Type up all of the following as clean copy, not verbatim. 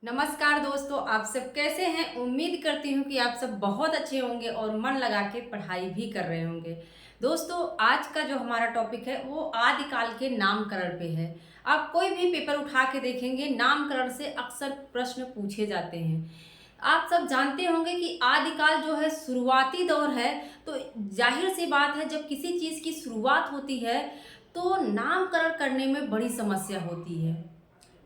नमस्कार दोस्तों, आप सब कैसे हैं। उम्मीद करती हूँ कि आप सब बहुत अच्छे होंगे और मन लगा के पढ़ाई भी कर रहे होंगे। दोस्तों, आज का जो हमारा टॉपिक है वो आदिकाल के नामकरण पे है। आप कोई भी पेपर उठा के देखेंगे, नामकरण से अक्सर प्रश्न पूछे जाते हैं। आप सब जानते होंगे कि आदिकाल जो है शुरुआती दौर है। तो जाहिर सी बात है, जब किसी चीज़ की शुरुआत होती है तो नामकरण करने में बड़ी समस्या होती है।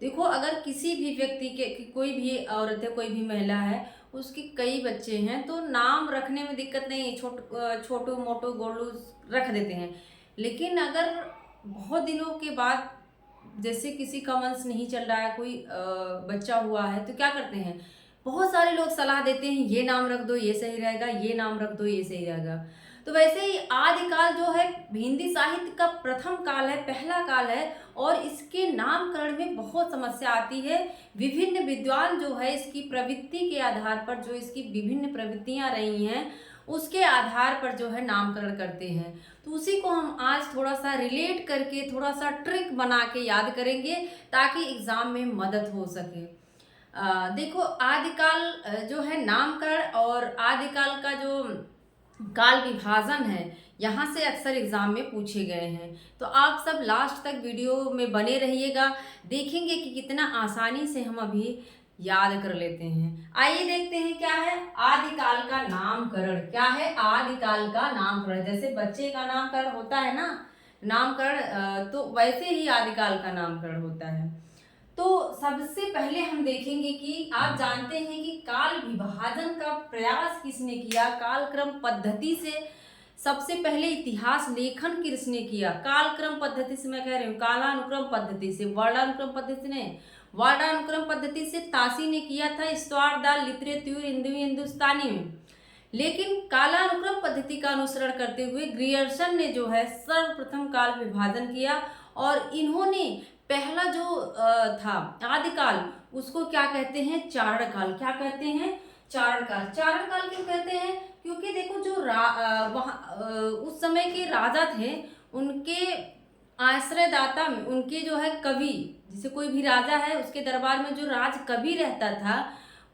देखो, अगर किसी भी व्यक्ति के कि कोई भी औरत है, कोई भी महिला है, उसके कई बच्चे हैं तो नाम रखने में दिक्कत नहीं है, छोटू मोटू गोलू रख देते हैं। लेकिन अगर बहुत दिनों के बाद जैसे किसी का वंश नहीं चल रहा है, कोई बच्चा हुआ है, तो क्या करते हैं, बहुत सारे लोग सलाह देते हैं ये नाम रख दो ये सही रहेगा, ये नाम रख दो ये सही रहेगा। तो वैसे ही आदिकाल जो है हिंदी साहित्य का प्रथम काल है, पहला काल है। और इसके नामकरण में बहुत समस्या आती है। विभिन्न विद्वान जो है इसकी प्रवृत्ति के आधार पर, जो इसकी विभिन्न प्रवृत्तियां रही हैं उसके आधार पर जो है नामकरण करते हैं। तो उसी को हम आज थोड़ा सा रिलेट करके, थोड़ा सा ट्रिक बना के याद करेंगे ताकि एग्जाम में मदद हो सके। देखो, आदिकाल जो है नामकरण और आदिकाल का जो काल विभाजन है, यहाँ से अक्सर एग्जाम में पूछे गए हैं। तो आप सब लास्ट तक वीडियो में बने रहिएगा, देखेंगे कि कितना आसानी से हम अभी याद कर लेते हैं। आइए देखते हैं क्या है आदिकाल का नामकरण। क्या है आदिकाल का नामकरण? जैसे बच्चे का नामकरण होता है ना, नामकरण, तो वैसे ही आदिकाल का नामकरण होता है। तो सबसे पहले हम देखेंगे कि आप जानते हैं कि काल विभाजन का प्रयास किसने किया, कालक्रम पद्धति से। सबसे पहले इतिहास लेखन किसने किया? कालक्रम पद्धति से मैं कह रही हूँ, कालानुक्रम पद्धति से, वर्णानुक्रम पद्धति ने, वर्णानुक्रम पद्धति से तासी ने किया था इस्तवारदार लिटरेच्योर हिंदुस्तानी में। लेकिन कालानुक्रम पद्धति का अनुसरण करते हुए ग्रियर्सन ने जो है सर्वप्रथम काल विभाजन किया। और इन्होंने पहला जो था आदिकाल, उसको क्या कहते हैं? चारण काल। क्या कहते हैं? चारण काल। चारण काल क्यों कहते हैं? क्योंकि देखो, जो उस समय के राजा थे, उनके आश्रयदाता में उनके जो है कवि, जैसे कोई भी राजा है उसके दरबार में जो राज कवि रहता था,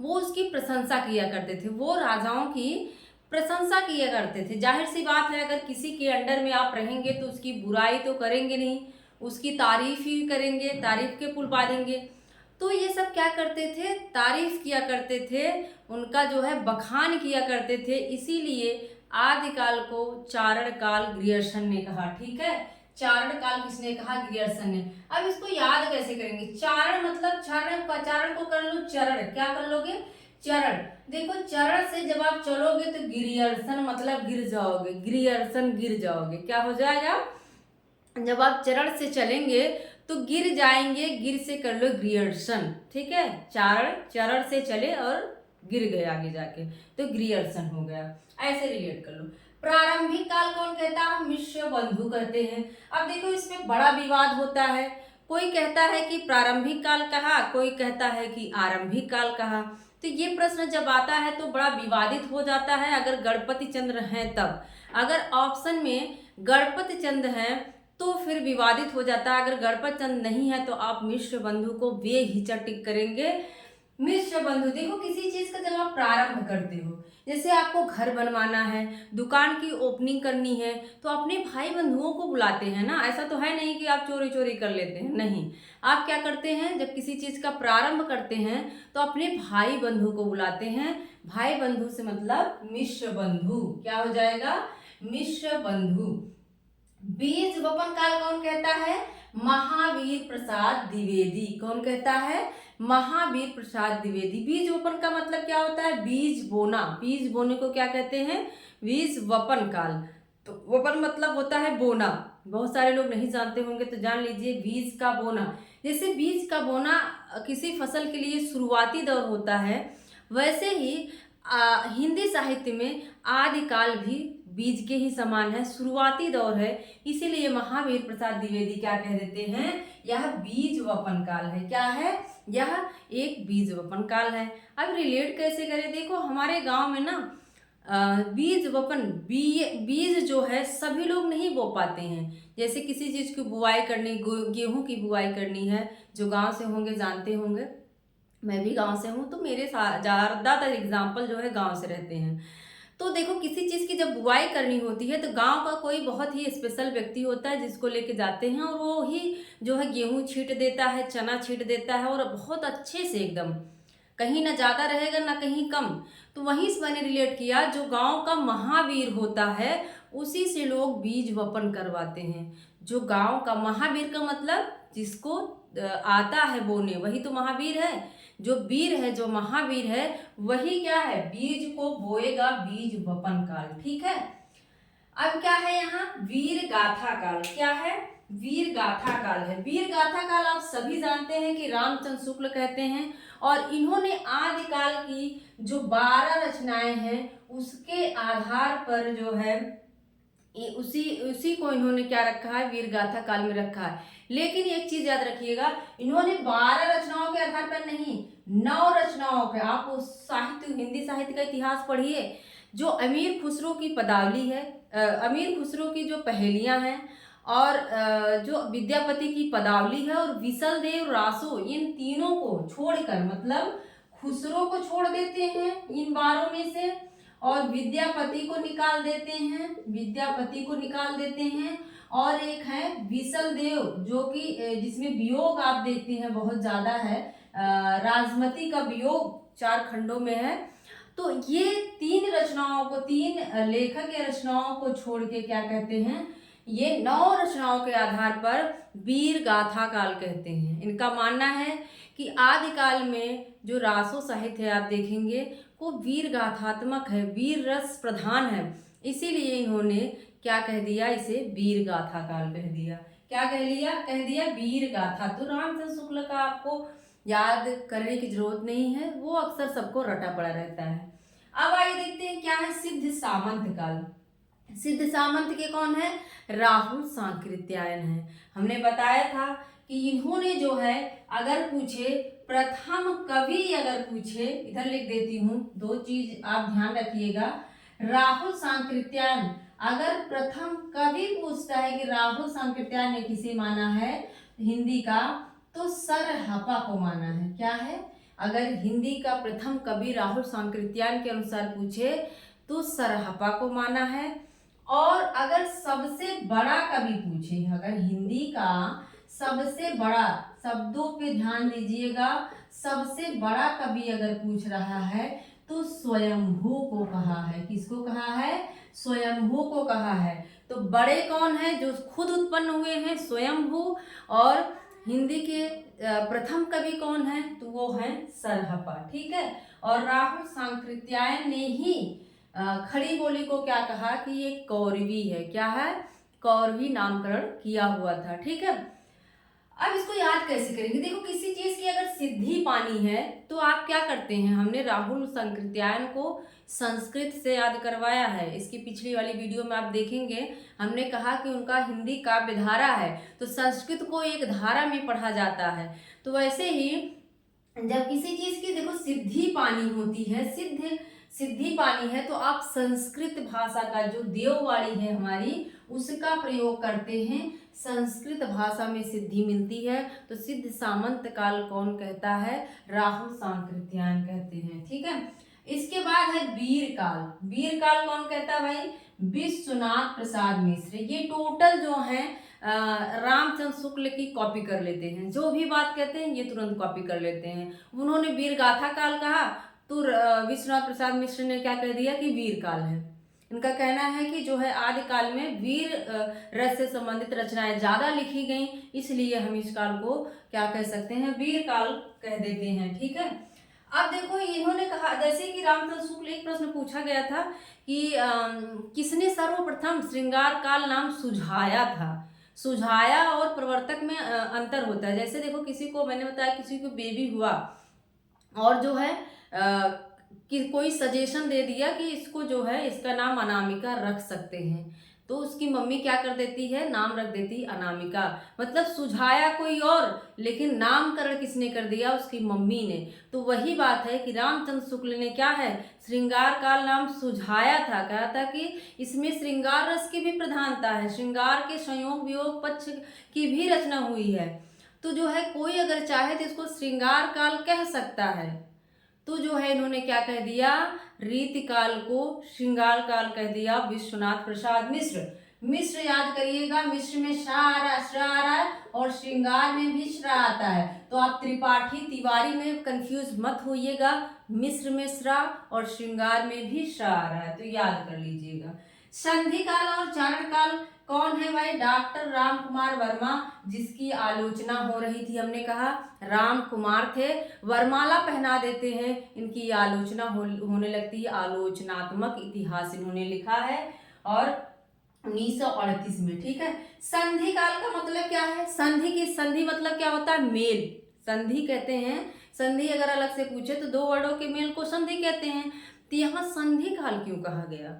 वो उसकी प्रशंसा किया करते थे, वो राजाओं की प्रशंसा किया करते थे। जाहिर सी बात है, अगर किसी के अंडर में आप रहेंगे तो उसकी बुराई तो करेंगे नहीं, उसकी तारीफ ही करेंगे, तारीफ के पुल बांधेंगे। तो ये सब क्या करते थे? तारीफ किया करते थे, उनका जो है बखान किया करते थे। इसीलिए आदिकाल को चारण काल ग्रियर्सन ने कहा। ठीक है, चारण काल किसने कहा? ग्रियर्सन ने। अब इसको याद कैसे करेंगे? चारण मतलब चरण, चारण को कर लो चरण। क्या कर लोगे? चरण। देखो, चरण से जब आप चलोगे तो गिरियर्सन मतलब गिर जाओगे, गिरियर्सन गिर जाओगे। क्या हो जाएगा? जब आप चरण से चलेंगे तो गिर जाएंगे, गिर से कर लो ग्रियर्सन। ठीक है, चारण, चरण से चले और गिर गए आगे जाके, तो ग्रियर्सन हो गया। ऐसे रिलेट कर लो। प्रारंभिक काल कौन कहता है? मिश्र बंधु कहते हैं। अब देखो, इसमें बड़ा विवाद होता है। कोई कहता है कि प्रारंभिक काल कहा, कोई कहता है कि आरंभिक काल कहा। तो ये प्रश्न जब आता है तो बड़ा विवादित हो जाता है, अगर गणपति चंद्र हैं तब। अगर ऑप्शन में गणपति चंद्र हैं तो फिर विवादित हो जाता है। अगर गणपत चंद नहीं है तो आप मिश्र बंधु को बेहिचक टिक करेंगे। मिश्र बंधु, देखो, किसी चीज का जब आप प्रारंभ करते हो, जैसे आपको घर बनवाना है, दुकान की ओपनिंग करनी है, तो अपने भाई बंधुओं को बुलाते हैं ना। ऐसा तो है नहीं कि आप चोरी चोरी कर लेते हैं, नहीं। आप क्या करते हैं, जब किसी चीज का प्रारंभ करते हैं तो अपने भाई बंधु को बुलाते हैं। भाई बंधु से मतलब मिश्र बंधु। क्या हो जाएगा? मिश्र बंधु। बीज वपन काल कौन कहता है? महावीर प्रसाद द्विवेदी। कौन कहता है? महावीर प्रसाद द्विवेदी। बीज वपन का मतलब क्या होता है? बीज बोना। बीज बोने को क्या कहते हैं? बीज वपन काल। तो वपन मतलब होता है बोना। बहुत सारे लोग नहीं जानते होंगे तो जान लीजिए, बीज का बोना। जैसे बीज का बोना किसी फसल के लिए शुरुआती दौर होता है, वैसे ही हिंदी साहित्य में आदिकाल भी बीज के ही समान है, शुरुआती दौर है। इसीलिए महावीर प्रसाद द्विवेदी क्या कह देते हैं? यह बीज वपन काल है। क्या है? यह एक बीज वपन काल है। अब रिलेट कैसे करें? देखो, हमारे गांव में ना बीज वपन, बीज जो है सभी लोग नहीं बो पाते हैं। जैसे किसी चीज की बुआई करनी, गेहूं की बुआई करनी है, जो गांव से होंगे जानते होंगे, मैं भी गांव से हूँ, तो मेरे ज़्यादातर एग्जाम्पल जो है गांव से रहते हैं। तो देखो, किसी चीज़ की जब बुआई करनी होती है तो गांव का कोई बहुत ही स्पेशल व्यक्ति होता है जिसको लेके जाते हैं, और वो ही जो है गेहूं छींट देता है, चना छींट देता है, और बहुत अच्छे से एकदम, कहीं ना ज़्यादा रहेगा ना कहीं कम। तो वहीं से मैंने रिलेट किया, जो गांव का महावीर होता है उसी से लोग बीज वपन करवाते हैं। जो गांव का महावीर का मतलब जिसको आता है बोने, वही तो महावीर है। जो वीर है, जो महावीर है, वही क्या है, बीज को बोएगा बीज वपन काल। ठीक है। अब क्या है यहाँ, वीर गाथा काल। क्या है, वीर गाथा काल है। वीर गाथा काल आप सभी जानते हैं कि रामचंद्र शुक्ल कहते हैं, और इन्होंने आदिकाल की जो 12 रचनाएं हैं उसके आधार पर जो है उसी उसी को इन्होंने क्या रखा है, वीर गाथा काल में रखा है। लेकिन एक चीज याद रखिएगा, इन्होंने 12 रचनाओं के आधार पर नहीं, 9 रचनाओं पे। आप उस साहित्य, हिंदी साहित्य का इतिहास पढ़िए। जो अमीर खुसरो की पदावली है, अमीर खुसरो की जो पहेलियां हैं, और जो विद्यापति की पदावली है, और विसल देव रासो, इन तीनों को छोड़कर, मतलब खुसरो को छोड़ देते हैं इन 12 में से, और विद्यापति को निकाल देते हैं, विद्यापति को निकाल देते हैं, और एक है विसल देव, जो कि जिसमें वियोग आप देखते हैं बहुत ज्यादा है, राजमती का वियोग 4 खंडों में है। तो ये 3 रचनाओं को, 3 लेखक या रचनाओं को छोड़ के क्या कहते हैं, ये 9 रचनाओं के आधार पर वीर गाथा काल कहते हैं। इनका मानना है कि आदिकाल में जो रासो साहित्य है आप देखेंगे वो वीर गाथात्मक है, वीर रस प्रधान है, इसीलिए इन्होंने क्या कह दिया, इसे वीर गाथा काल कह दिया। क्या कह दिया वीर गाथा। तो रामचंद्र शुक्ल का आपको याद करने की जरूरत नहीं है, वो अक्सर सबको रटा पड़ा रहता है। अब आइए देखते हैं क्या है सिद्ध सामंत काल। सिद्ध सामंत के कौन है, राहुल सांकृत्यायन है। हमने बताया था कि इन्होंने जो है, अगर पूछे प्रथम कवि, अगर पूछे, इधर लिख देती हूँ, 2 चीज आप ध्यान रखिएगा। राहुल सांकृत्यायन, अगर प्रथम कवि पूछता है कि राहुल सांकृत्यायन ने किसे माना है हिंदी का, तो सरहपा को माना है। क्या है, अगर हिंदी का प्रथम कवि राहुल सांकृत्यायन के अनुसार पूछे तो सरहपा को माना है। और अगर सबसे बड़ा कवि पूछे, अगर हिंदी का सबसे बड़ा, शब्दों पे ध्यान दीजिएगा, सबसे बड़ा कवि अगर पूछ रहा है तो स्वयंभू को कहा है। किसको कहा है, स्वयंभू को कहा है। तो बड़े कौन है, जो खुद उत्पन्न हुए हैं, स्वयंभू। और हिंदी के प्रथम कवि कौन है, तो वो है सरहपा। ठीक है। और राहुल सांकृत्यायन ने ही खड़ी बोली को क्या कहा कि ये कौरवी है। क्या है, कौरवी नामकरण किया हुआ था। ठीक है। अब इसको याद कैसे करेंगे, देखो किसी चीज की अगर सिद्धि पानी है तो आप क्या करते हैं, हमने राहुल सांकृत्यायन को संस्कृत से याद करवाया है। इसकी पिछली वाली वीडियो में आप देखेंगे, हमने कहा कि उनका हिंदी काव्य धारा है, तो संस्कृत को एक धारा में पढ़ा जाता है। तो वैसे ही जब किसी चीज की देखो सिद्धि पानी होती है, सिद्धि पानी है, तो आप संस्कृत भाषा का जो देववाणी है हमारी, उसका प्रयोग करते हैं। संस्कृत भाषा में सिद्धि मिलती है। तो सिद्ध सामंत काल कौन कहता है, राहुल सांकृत्यायन कहते हैं। ठीक है। इसके बाद है वीर काल। वीर काल कौन कहता है भाई, विश्वनाथ प्रसाद मिश्र। ये टोटल जो है रामचंद्र शुक्ल की कॉपी कर लेते हैं, जो भी बात कहते हैं ये तुरंत कॉपी कर लेते हैं। उन्होंने वीर गाथा काल कहा तो विश्वनाथ प्रसाद मिश्र ने क्या कह दिया कि वीर काल है। इनका कहना है कि जो है आदिकाल में वीर रस से संबंधित रचनाएं ज्यादा लिखी गई, इसलिए हम इस काल को क्या कह सकते हैं, वीर काल कह देते हैं। ठीक है। अब देखो इन्होंने कहा, जैसे कि रामचंद्र शुक्ल, एक प्रश्न पूछा गया था कि किसने सर्वप्रथम श्रृंगार काल नाम सुझाया था। सुझाया और प्रवर्तक में अंतर होता है। जैसे देखो किसी को, मैंने बताया किसी को बेबी हुआ और जो है कि कोई सजेशन दे दिया कि इसको जो है इसका नाम अनामिका रख सकते हैं, तो उसकी मम्मी क्या कर देती है, नाम रख देती अनामिका। मतलब सुझाया कोई और, लेकिन नामकरण किसने कर दिया, उसकी मम्मी ने। तो वही बात है कि रामचंद्र शुक्ल ने क्या है, श्रृंगार काल नाम सुझाया था। कहा था कि इसमें श्रृंगार रस की भी प्रधानता है, श्रृंगार के संयोग वियोग पक्ष की भी रचना हुई है। तो जो है कोई अगर चाहे तो इसको श्रृंगार काल कह सकता है। तो जो है इन्होंने क्या कह दिया, रीतिकाल को श्रृंगार काल कह दिया विश्वनाथ प्रसाद मिश्र। मिश्र याद करिएगा, मिश्र में श्रा आ रहा है और श्रृंगार में भी श्रा आता है, तो आप त्रिपाठी तिवारी में कंफ्यूज मत होइएगा। मिश्र में श्रा और श्रृंगार में भी श्रा आ रहा है, तो याद कर लीजिएगा। संधि काल और चारण काल कौन है भाई, डॉक्टर राम कुमार वर्मा, जिसकी आलोचना हो रही थी। हमने कहा राम कुमार थे, वरमाला पहना देते हैं, इनकी आलोचना होने लगती है। आलोचनात्मक इतिहास इन्होंने लिखा है और 1938 में, ठीक है। संधि काल का मतलब क्या है, संधि मतलब क्या होता है, मेल, संधि कहते हैं। संधि अगर अलग से पूछे तो दो वर्डों के मेल को संधि कहते हैं। तो यहाँ संधि काल क्यों कहा गया,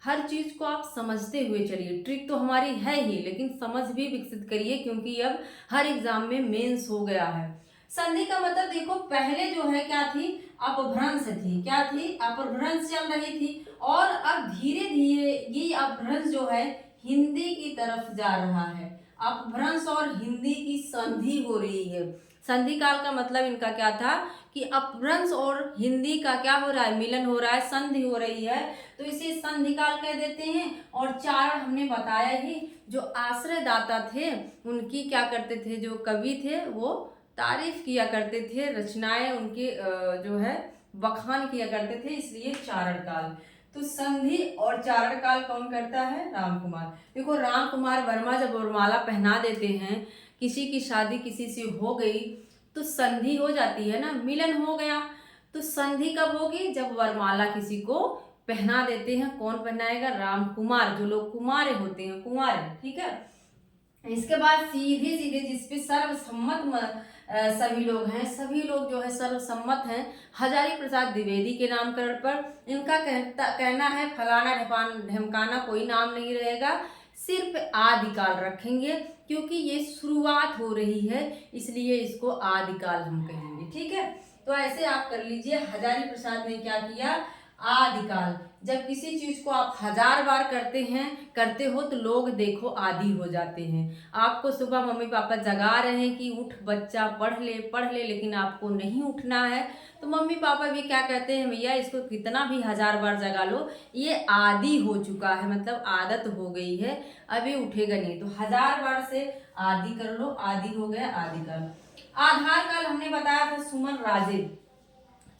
हर चीज को आप समझते हुए चलिए। ट्रिक तो हमारी है ही, लेकिन समझ भी विकसित करिए, क्योंकि अब हर एग्जाम में मेंस हो गया है। संधि का मतलब देखो, पहले जो है क्या थी, अपभ्रंश थी। क्या थी, अपभ्रंश चल रही थी, और अब धीरे धीरे ये अपभ्रंश जो है हिंदी की तरफ जा रहा है। अपभ्रंश और हिंदी की संधि हो रही है। संधि काल का मतलब इनका क्या था कि अपभ्रंश और हिंदी का क्या हो रहा है, मिलन हो रहा है, संधि हो रही है, तो इसे संधि काल कह देते हैं। और चारण हमने बताया ही, जो आश्रयदाता थे उनकी क्या करते थे, जो कवि थे वो तारीफ किया करते थे, रचनाएं उनके जो है बखान किया करते थे, इसलिए चारण काल। तो संधि और चारण काल कौन करता है, राम कुमार। देखो राम कुमार वर्मा जब वरमाला पहना देते हैं, किसी की शादी किसी से हो गई तो संधि हो जाती है ना, मिलन हो गया। तो संधि कब होगी, जब वरमाला किसी को पहना देते हैं। कौन पहनाएगा, राम कुमार, जो लोग कुमारे होते हैं, कुंवारे, ठीक है। इसके बाद सीधे सीधे जिसपे सर्वसम्मत सभी लोग हैं, सभी लोग जो है सर्वसम्मत हैं, हजारी प्रसाद द्विवेदी के नामकरण पर। इनका कहना है फलाना ढमकाना कोई नाम नहीं रहेगा, सिर्फ आदिकाल रखेंगे, क्योंकि ये शुरुआत हो रही है, इसलिए इसको आदिकाल हम कहेंगे, ठीक है। तो ऐसे आप कर लीजिए। हजारी प्रसाद ने क्या किया, आदिकाल। जब किसी चीज को आप 1000 बार करते हो तो लोग देखो आदी हो जाते हैं। आपको सुबह मम्मी पापा जगा रहे हैं कि उठ बच्चा पढ़ ले, लेकिन आपको नहीं उठना है, तो मम्मी पापा भी क्या कहते हैं, भैया इसको कितना भी 1000 बार जगा लो, ये आदी हो चुका है, मतलब आदत हो गई है, अभी उठेगा नहीं। तो 1000 बार से आदी कर लो, आदी हो गया आदिकाल। आधार काल हमने बताया था सुमन राजे।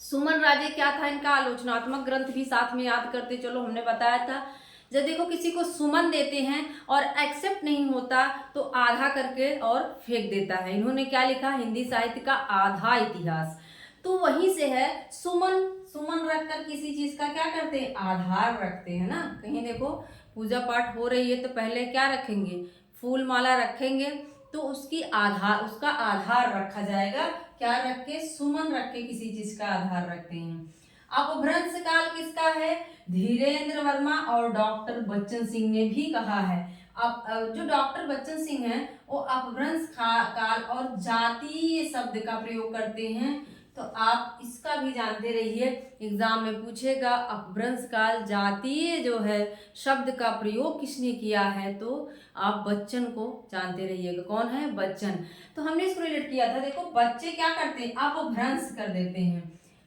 सुमन राजे क्या था, इनका आलोचनात्मक ग्रंथ भी साथ में याद करते चलो, हमने बताया था। जब देखो किसी को सुमन देते हैं और एक्सेप्ट नहीं होता तो आधा करके और फेंक देता है। इन्होंने क्या लिखा, हिंदी साहित्य का आधा इतिहास। तो वहीं से है सुमन, सुमन रखकर किसी चीज का क्या करते हैं, आधार रखते हैं ना। कहीं देखो पूजा पाठ हो रही है तो पहले क्या रखेंगे, फूल माला रखेंगे, तो उसका आधार रखा जाएगा। क्या रख के, सुमन रख के किसी चीज का आधार रखते हैं। अपभ्रंश काल किसका है, धीरेन्द्र वर्मा और डॉक्टर बच्चन सिंह ने भी कहा है। अब जो डॉक्टर बच्चन सिंह हैं वो अपभ्रंश काल और जातीय शब्द का प्रयोग करते हैं, तो आप इसका भी जानते रहिए, एग्जाम में पूछेगा अपभ्रंश काल जातीय जो है शब्द का प्रयोग किसने किया है, तो आप बच्चन को जानते रहिएगा। कौन है, बच्चन। तो हमने इसको रिलेट किया था। देखो बच्चे क्या करते हैं, अपभ्रंश कर देते हैं।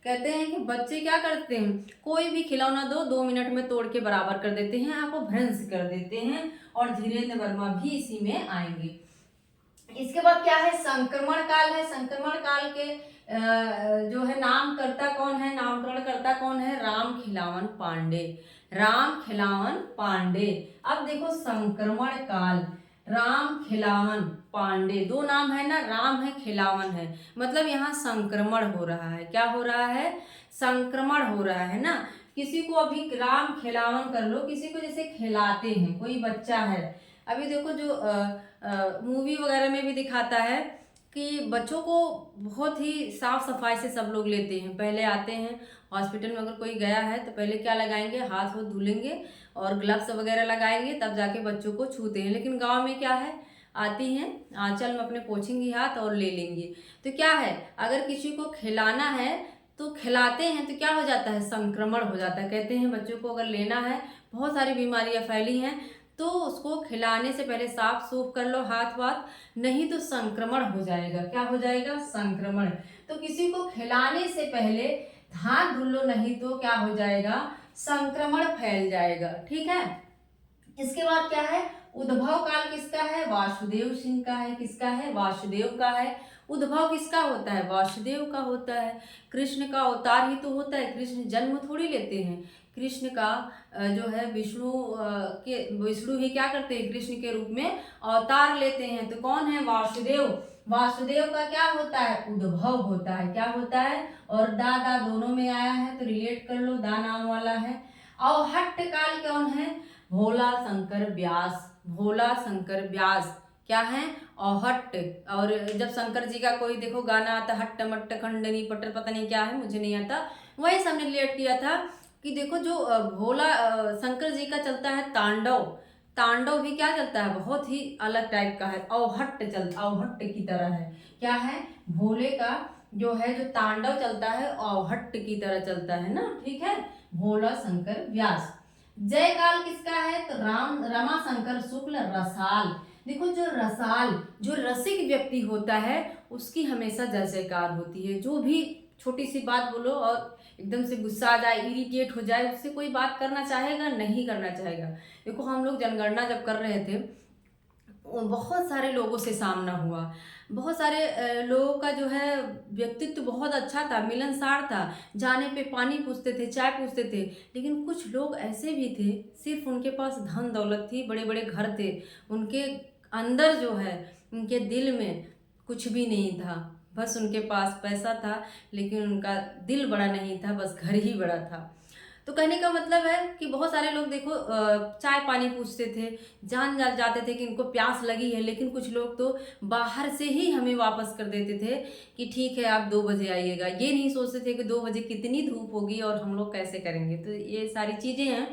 कहते हैं कि बच्चे क्या करते हैं, कोई भी खिलौना दो 2 मिनट में तोड़ के बराबर कर देते हैं, अपभ्रंश कर देते हैं, और धीरेन्द्र वर्मा भी इसी में आएंगे। इसके बाद क्या है, संक्रमण काल है। संक्रमण काल के जो है नामकर्ता कौन है, नामकरण करता कौन है, राम खिलावन पांडे। राम खिलावन पांडे। अब देखो संक्रमण काल, राम खिलावन पांडे, दो नाम है ना, राम है खिलावन है, मतलब यहाँ संक्रमण हो रहा है। क्या हो रहा है, संक्रमण हो रहा है ना। किसी को अभी राम खिलावन कर लो, किसी को जैसे खिलाते हैं, कोई बच्चा है, अभी देखो जो मूवी वगैरह में भी दिखाता है कि बच्चों को बहुत ही साफ सफाई से सब लोग लेते हैं। पहले आते हैं हॉस्पिटल में, अगर कोई गया है तो पहले क्या लगाएंगे, हाथ वो धुलेंगे और ग्लव्स वगैरह लगाएंगे, तब जाके बच्चों को छूते हैं। लेकिन गांव में क्या है, आती हैं आंचल में अपने पोंछेंगी हाथ और ले लेंगे। तो क्या है, अगर किसी को खिलाना है तो खिलाते हैं तो क्या हो जाता है, संक्रमण हो जाता है। कहते हैं बच्चों को अगर लेना है, बहुत सारी बीमारियां फैली हैं, तो उसको खिलाने से पहले साफ सूफ कर लो हाथ वाथ, नहीं तो संक्रमण हो जाएगा। क्या हो जाएगा? संक्रमण। तो किसी को खिलाने से पहले हाथ धुल लो, नहीं तो क्या हो जाएगा? संक्रमण फैल जाएगा। ठीक है। इसके बाद क्या है? उद्भव काल किसका है? वासुदेव सिंह का है। किसका है? वासुदेव का है। उद्भव किसका होता है? वासुदेव का होता है। कृष्ण का अवतार ही तो होता है, कृष्ण जन्म थोड़ी लेते हैं। कृष्ण का जो है विष्णु ही क्या करते हैं? कृष्ण के रूप में अवतार लेते हैं। तो कौन है? वासुदेव। वासुदेव का क्या होता है? उद्भव होता है। क्या होता है? और दादा दोनों में आया है तो रिलेट कर लो, दा नाम वाला है। अवहट्ट काल कौन है? भोला शंकर व्यास। भोला शंकर व्यास क्या है? औहट्ट। और जब शंकर जी का कोई देखो गाना आता, हट्ट मट्ट खंडनी पट्ट, पता नहीं क्या है, मुझे नहीं आता, वही हमने रिलेट किया था कि देखो जो भोला शंकर जी का चलता है तांडव, तांडव भी क्या चलता है? बहुत ही अलग टाइप का है, औहट्ट चलता, औहट्ट की तरह है। क्या है? भोले का जो है जो तांडव चलता है औहट्ट की तरह चलता है ना। ठीक है। भोला शंकर व्यास। जय काल किसका है? तो रमा शंकर शुक्ल रसाल। देखो जो रसाल, जो रसिक व्यक्ति होता है उसकी हमेशा जय जयकार होती है। जो भी छोटी सी बात बोलो और एकदम से गुस्सा आ जाए, इरिटेट हो जाए, उससे कोई बात करना चाहेगा? नहीं करना चाहेगा। देखो हम लोग जनगणना जब कर रहे थे, बहुत सारे लोगों से सामना हुआ, बहुत सारे लोगों का जो है व्यक्तित्व बहुत अच्छा था, मिलनसार था, जाने पे पानी पूछते थे, चाय पूछते थे। लेकिन कुछ लोग ऐसे भी थे, सिर्फ उनके पास धन दौलत थी, बड़े बड़े घर थे, उनके अंदर जो है, उनके दिल में कुछ भी नहीं था, बस उनके पास पैसा था लेकिन उनका दिल बड़ा नहीं था, बस घर ही बड़ा था। तो कहने का मतलब है कि बहुत सारे लोग देखो चाय पानी पूछते थे, जान जाते थे कि इनको प्यास लगी है, लेकिन कुछ लोग तो बाहर से ही हमें वापस कर देते थे कि ठीक है आप 2 बजे आइएगा। ये नहीं सोचते थे कि 2 बजे कितनी धूप होगी और हम लोग कैसे करेंगे। तो ये सारी चीज़ें हैं।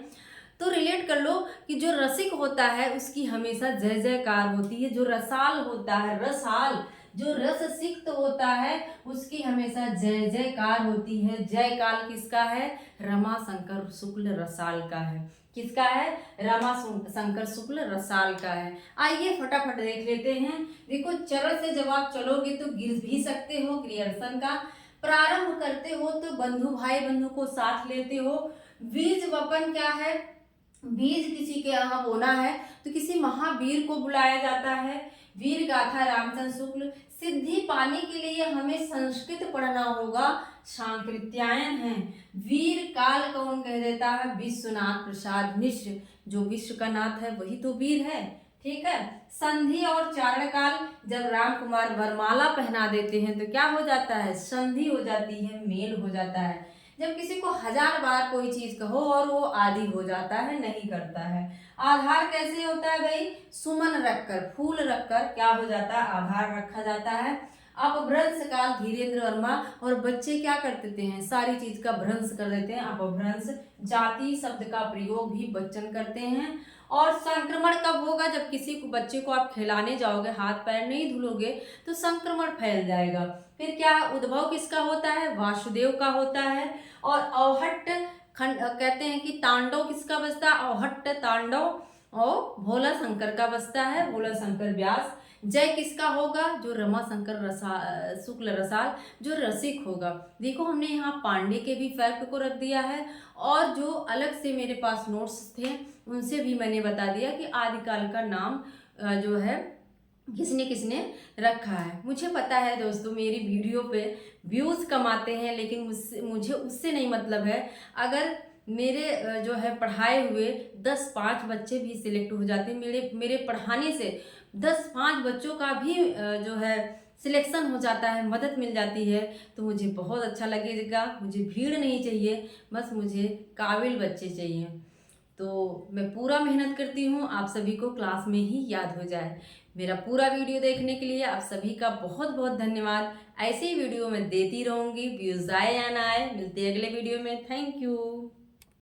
तो रिलेट कर लो कि जो रसिक होता है उसकी हमेशा जय जयकार होती है। जो रसाल होता है, रसाल, जो रस सिक्त होता है उसकी हमेशा जय जयकार होती है। जय काल किसका है? रमा शंकर शुक्ल रसाल का है। किसका है? रमा शंकर शुक्ल रसाल का है। आइए फटाफट देख लेते हैं। देखो चरण से जब आप चलोगे तो गिर भी सकते हो, क्रियार्सन का प्रारंभ करते हो तो बंधु भाई बंधु को साथ लेते हो। बीज वपन क्या है? बीज किसी के यहाँ बोना है तो किसी महावीर को बुलाया जाता है। वीर गाथा रामचंद्र शुक्ल। सिद्धि पाने के लिए हमें संस्कृत पढ़ना होगा, सांकृत्यायन है। वीर काल कौन कह देता है? विश्वनाथ प्रसाद मिश्र। जो विश्व का नाथ है वही तो वीर है। ठीक है। संधि और चारण काल, जब राम कुमार वरमाला पहना देते हैं तो क्या हो जाता है? संधि हो जाती है, मेल हो जाता है। जब किसी को 1000 बार कोई चीज कहो और वो आदि हो जाता है, नहीं करता है। आधार कैसे होता है भाई? सुमन रखकर, फूल रखकर क्या हो जाता है? आधार रखा जाता है। अपभ्रंश काल धीरेन्द्र वर्मा। और बच्चे क्या कर देते हैं? सारी चीज का भ्रंश कर देते हैं, अपभ्रंश। जाति शब्द का प्रयोग भी बच्चन करते हैं। और संक्रमण कब होगा? जब किसी को बच्चे को आप खिलाने जाओगे, हाथ पैर नहीं धुलोगे तो संक्रमण फैल जाएगा। फिर क्या उद्भव किसका होता है? वासुदेव का होता है। और औहट्ट खंड कहते हैं कि तांडव किसका बजता है? औहट्ट तांडव और भोला शंकर का बजता है, भोला शंकर व्यास। जय किसका होगा? जो रमा शंकर शुक्ल रसाल, जो रसिक होगा। देखो हमने यहाँ पांडे के भी फैक्ट को रख दिया है और जो अलग से मेरे पास नोट्स थे उनसे भी मैंने बता दिया कि आदिकाल का नाम जो है किसने किसने रखा है। मुझे पता है दोस्तों मेरी वीडियो पे व्यूज़ कमाते हैं, लेकिन मुझे उससे नहीं मतलब है। अगर मेरे जो है पढ़ाए हुए 10-5 बच्चे भी सिलेक्ट हो जाते हैं, मेरे पढ़ाने से 10-5 बच्चों का भी जो है सिलेक्शन हो जाता है, मदद मिल जाती है, तो मुझे बहुत अच्छा लगेगा। मुझे भीड़ नहीं चाहिए, बस मुझे काबिल बच्चे चाहिए। तो मैं पूरा मेहनत करती हूँ आप सभी को क्लास में ही याद हो जाए। मेरा पूरा वीडियो देखने के लिए आप सभी का बहुत बहुत धन्यवाद। ऐसे ही वीडियो मैं देती रहूँगी, व्यूज़ आए या ना आए। मिलते हैं अगले वीडियो में। Thank you.